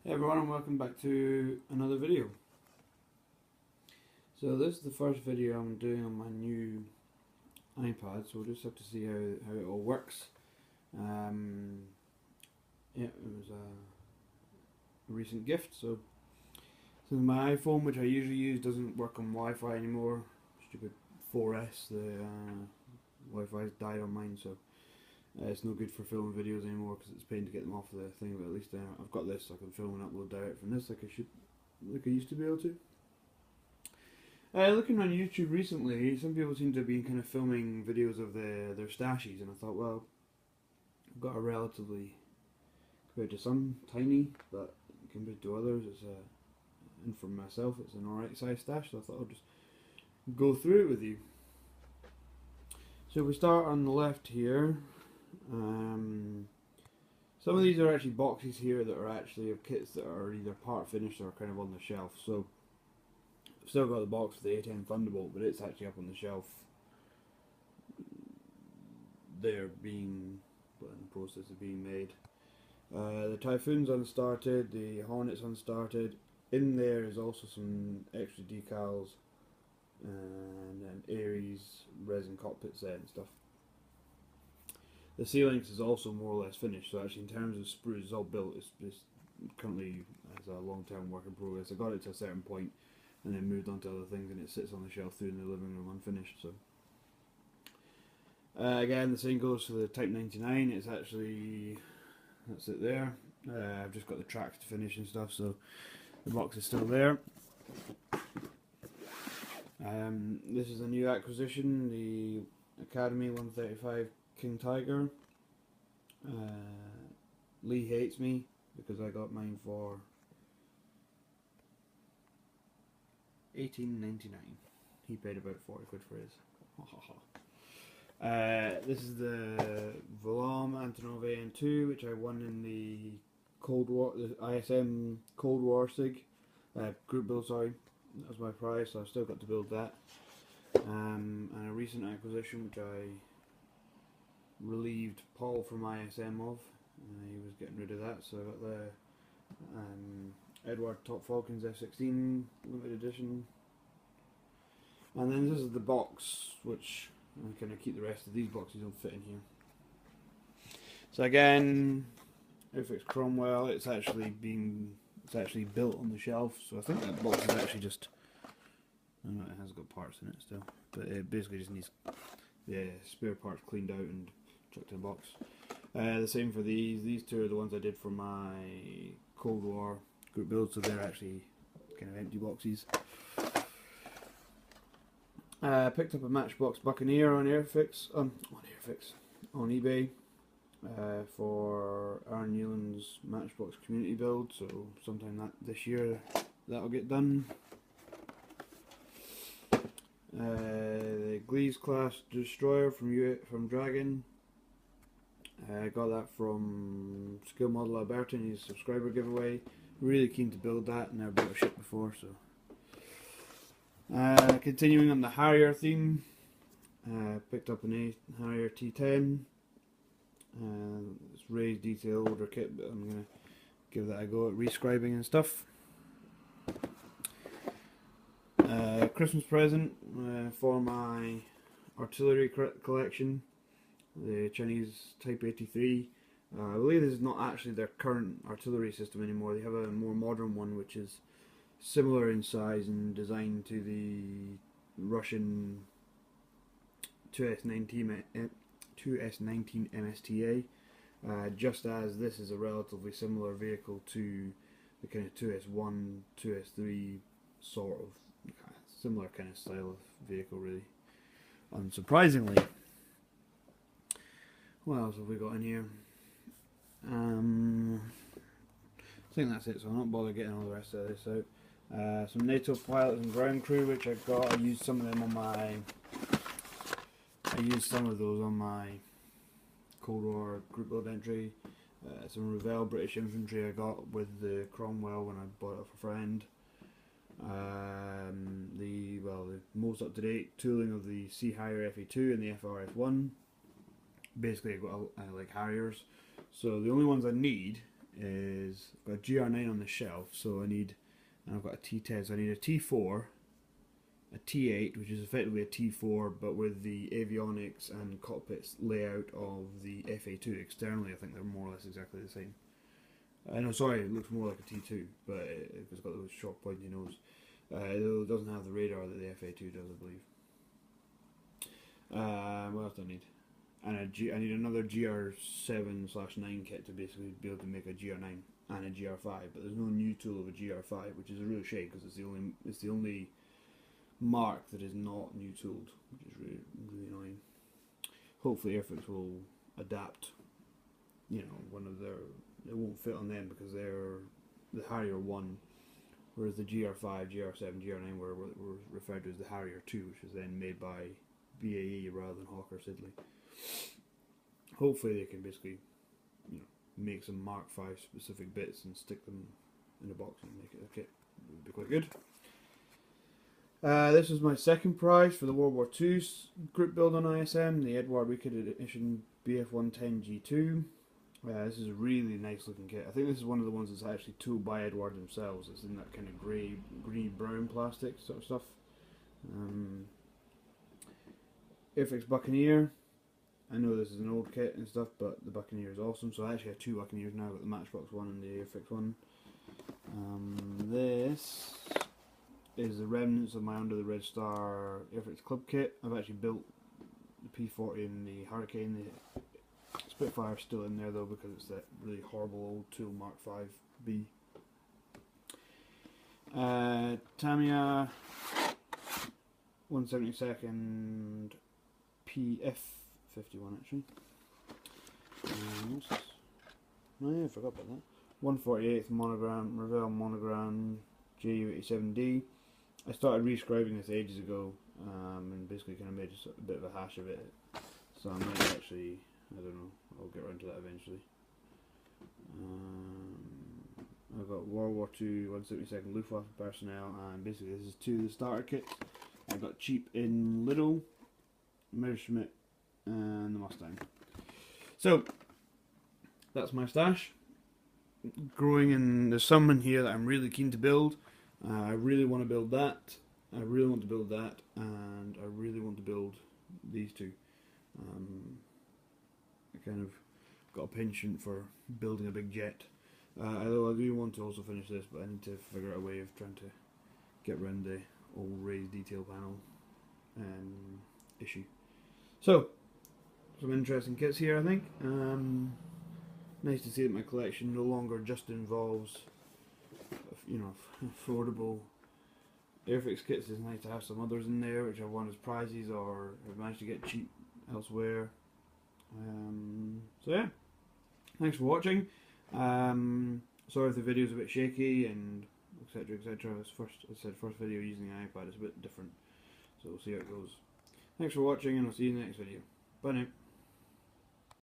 Hey everyone, and welcome back to another video. So this is the first video I'm doing on my new iPad, so we'll just have to see how it all works. Yeah, it was a recent gift, so since my iPhone, which I usually use, doesn't work on Wi-Fi anymore, stupid 4S, the Wi-Fi's died on mine, so it's no good for filming videos anymore because it's a pain to get them off the thing. But at least I've got this, so I can film and upload direct from this, like I used to be able to. Looking on YouTube recently, some people seem to be kind of filming videos of their stashes, and I thought, well, I've got a relatively, compared to some, tiny, but compared to others, and for myself, it's an alright size stash. So I thought I'll just go through it with you. So we start on the left here. Some of these are actually boxes here that are actually of kits that are either part finished or kind of on the shelf. So I've still got the box for the A10 Thunderbolt, but it's actually up on the shelf. They're being in the process of being made. The Typhoon's unstarted, the Hornet's unstarted. In there is also some extra decals and an Aries resin cockpit set and stuff. The C-Lynx is also more or less finished, so actually in terms of sprues, it's all built. It's currently as a long-term work in progress. I got it to a certain point and then moved on to other things, and it sits on the shelf through in the living room unfinished. So again, the same goes for the Type 99. It's actually, that's it there. I've just got the tracks to finish and stuff, so the box is still there. This is a new acquisition, the Academy 135 King Tiger. Lee hates me because I got mine for $18.99. He paid about 40 quid for his. This is the Volom Antonov AN2, which I won in the Cold War, the ISM Cold War SIG group build. Sorry, that was my prize, so I've still got to build that. And a recent acquisition, which I relieved Paul from ISM of. He was getting rid of that, so I got the Edward Top Falcons F-16 limited edition. And then this is the box, which I'm going to keep the rest of these boxes don't fit in here. So again, if it's Cromwell, it's actually built on the shelf. So I think that box is actually just, I don't know, it has got parts in it still, but it basically just needs the spare parts cleaned out and chucked in a box. The same for these. These two are the ones I did for my Cold War group build, so they're actually kind of empty boxes. Picked up a Matchbox Buccaneer on Airfix, on eBay, for Aaron Newland's Matchbox community build. So sometime this year that'll get done. The Glees class destroyer from Dragon. I got that from Skill Model Alberta in his subscriber giveaway. Really keen to build that. Never built a ship before, so. Continuing on the Harrier theme, picked up an Harrier T10. It's raised detail order kit, but I'm gonna give that a go at rescribing and stuff. Christmas present for my artillery collection, the Chinese Type 83. I believe this is not actually their current artillery system anymore. They have a more modern one which is similar in size and design to the Russian 2S19 MSTA, just as this is a relatively similar vehicle to the kind of 2S1, 2S3 sort of similar kind of style of vehicle, really. Unsurprisingly. What else have we got in here? I think that's it, so I'll not bother getting all the rest of this out. Some NATO pilots and ground crew, which I got. I used some of those on my Cold War group build entry. Some Revell British infantry I got with the Cromwell when I bought it off a friend. The most up to date tooling of the Sea Harrier FE2 and the FRF1. Basically, I like Harriers, so the only ones I need is I've got a GR9 on the shelf, so I need, and I've got a T10, so I need a T4, a T8, which is effectively a T4, but with the avionics and cockpits layout of the FA2 externally. I think they're more or less exactly the same. No, sorry, it looks more like a T2, but it's got those short pointy nose. It doesn't have the radar that the FA2 does, I believe. What else do I need? And I need another GR7/9 kit to basically be able to make a GR9 and a GR5, but there's no new tool of a GR5, which is a real shame because it's the only mark that is not new tooled, which is really annoying. Hopefully Airfix will adapt. You know, it won't fit on them because they're the Harrier 1, whereas the GR5, GR7, GR9 were referred to as the Harrier 2, which was then made by BAE rather than Hawker Siddeley. Hopefully they can basically, you know, make some Mark 5 specific bits and stick them in a box and make it a kit. It would be quite good. This is my second prize for the World War II group build on ISM, the Edward Wicked Edition BF110G2. This is a really nice looking kit. I think this is one of the ones that's actually tooled by Edward themselves. It's in that kind of green-brown plastic sort of stuff. Airfix Buccaneer. I know this is an old kit and stuff, but the Buccaneer is awesome. So I actually have two Buccaneers now. I've got the Matchbox one and the Airfix one. This is the remnants of my Under the Red Star Airfix Club kit. I've actually built the P40 and the Hurricane. The Spitfire's still in there though because it's that really horrible old tool Mark 5B. Tamiya 172nd PF51 actually. What's this? Oh yeah, I forgot about that. 148th monogram, Revell monogram JU87D. I started rescribing this ages ago and basically kind of made a bit of a hash of it. So I might actually, I don't know, I'll get around to that eventually. I've got World War II 172nd Luftwaffe personnel, and basically this is two of the starter kits I got cheap in Lidl, Messerschmitt and the Mustang. So that's my stash. Growing, and there's some in here that I'm really keen to build. I really want to build that. I really want to build that, and I really want to build these two. I kind of got a penchant for building a big jet. Although I do want to also finish this, but I need to figure out a way of trying to get around the old raised detail panel issue. So, some interesting kits here, I think. Nice to see that my collection no longer just involves, you know, affordable Airfix kits. It's nice to have some others in there which I've won as prizes or have managed to get cheap elsewhere. So yeah, thanks for watching. Sorry if the video's a bit shaky and etc etc. As I said, first video using the iPad is a bit different, so we'll see how it goes. Thanks for watching, and I'll see you in the next video. Bye now.